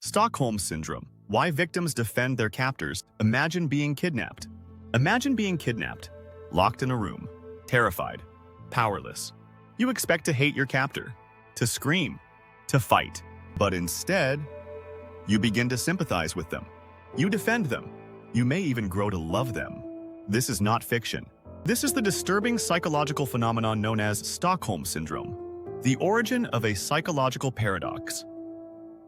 Stockholm Syndrome. Why victims defend their captors. Imagine being kidnapped. Imagine being kidnapped, locked in a room, terrified, powerless. You expect to hate your captor, to scream, to fight. But instead, you begin to sympathize with them. You defend them. You may even grow to love them. This is not fiction. This is the disturbing psychological phenomenon known as Stockholm Syndrome, the origin of a psychological paradox.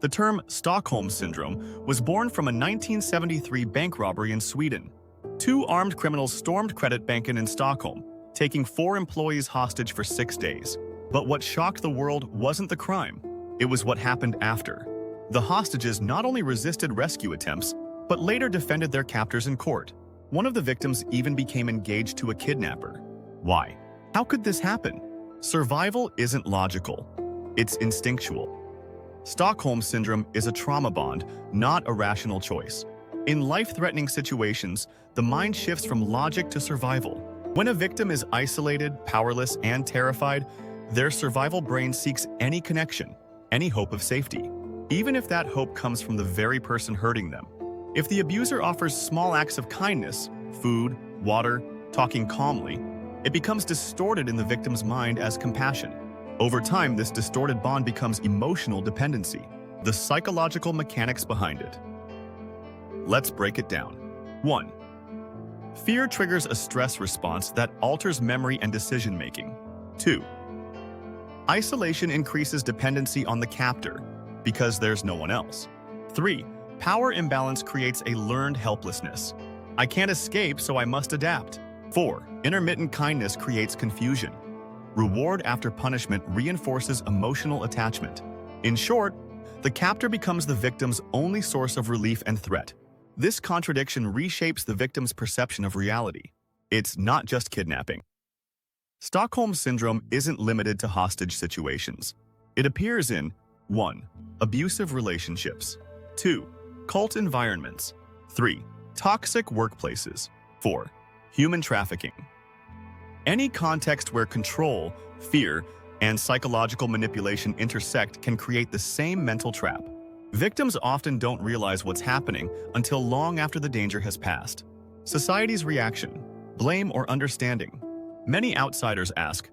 The term Stockholm Syndrome was born from a 1973 bank robbery in Sweden. Two armed criminals stormed Credit Banken in Stockholm, taking 4 employees hostage for 6 days. But what shocked the world wasn't the crime. It was what happened after. The hostages not only resisted rescue attempts, but later defended their captors in court. One of the victims even became engaged to a kidnapper. Why? How could this happen? Survival isn't logical. It's instinctual. Stockholm Syndrome is a trauma bond, not a rational choice. In life-threatening situations, the mind shifts from logic to survival. When a victim is isolated, powerless, and terrified, their survival brain seeks any connection, any hope of safety, even if that hope comes from the very person hurting them. If the abuser offers small acts of kindness, food, water, talking calmly, it becomes distorted in the victim's mind as compassion. Over time, this distorted bond becomes emotional dependency, the psychological mechanics behind it. Let's break it down. 1. Fear triggers a stress response that alters memory and decision-making. 2. Isolation increases dependency on the captor because there's no one else. 3. Power imbalance creates a learned helplessness. I can't escape, so I must adapt. 4. Intermittent kindness creates confusion. Reward after punishment reinforces emotional attachment. In short, the captor becomes the victim's only source of relief and threat. This contradiction reshapes the victim's perception of reality. It's not just kidnapping. Stockholm Syndrome isn't limited to hostage situations. It appears in 1. Abusive relationships. 2. Cult environments. 3. Toxic workplaces. 4. Human trafficking. Any context where control, fear, and psychological manipulation intersect can create the same mental trap. Victims often don't realize what's happening until long after the danger has passed. Society's reaction: blame or understanding? Many outsiders ask.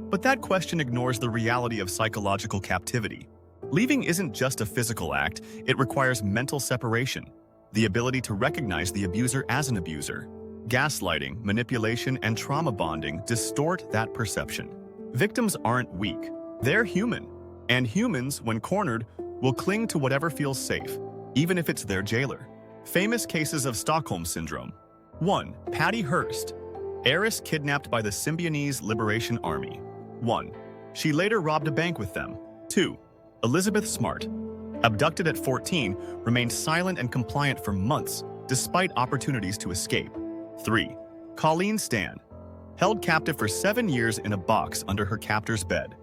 But that question ignores the reality of psychological captivity. Leaving isn't just a physical act, it requires mental separation, the ability to recognize the abuser as an abuser. Gaslighting, manipulation, and trauma bonding distort that perception. Victims aren't weak. They're human. And humans, when cornered, will cling to whatever feels safe, even if it's their jailer. Famous cases of Stockholm Syndrome. 1. Patty Hearst, heiress kidnapped by the Symbionese Liberation Army. 1. She later robbed a bank with them. 2. Elizabeth Smart, abducted at 14, remained silent and compliant for months, despite opportunities to escape. 3. Colleen Stan, held captive for 7 years in a box under her captor's bed.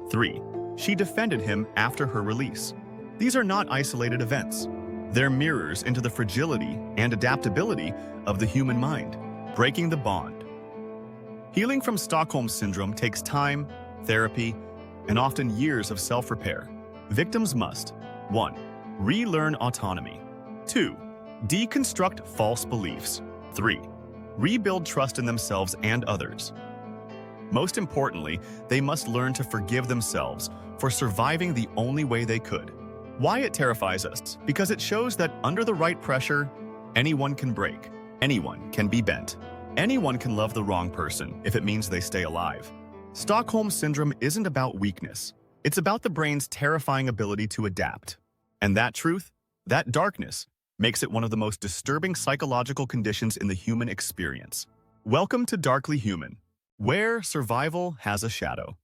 3. She defended him after her release. These are not isolated events. They're mirrors into the fragility and adaptability of the human mind, breaking the bond. Healing from Stockholm Syndrome takes time, therapy, and often years of self-repair. Victims must: 1. Relearn autonomy. 2. Deconstruct false beliefs. 3. Rebuild trust in themselves and others. Most importantly, they must learn to forgive themselves for surviving the only way they could. Why it terrifies us? Because it shows that under the right pressure, anyone can break, anyone can be bent, anyone can love the wrong person if it means they stay alive. Stockholm Syndrome isn't about weakness. It's about the brain's terrifying ability to adapt. And that truth, that darkness, makes it one of the most disturbing psychological conditions in the human experience. Welcome to Darkly Human, where survival has a shadow.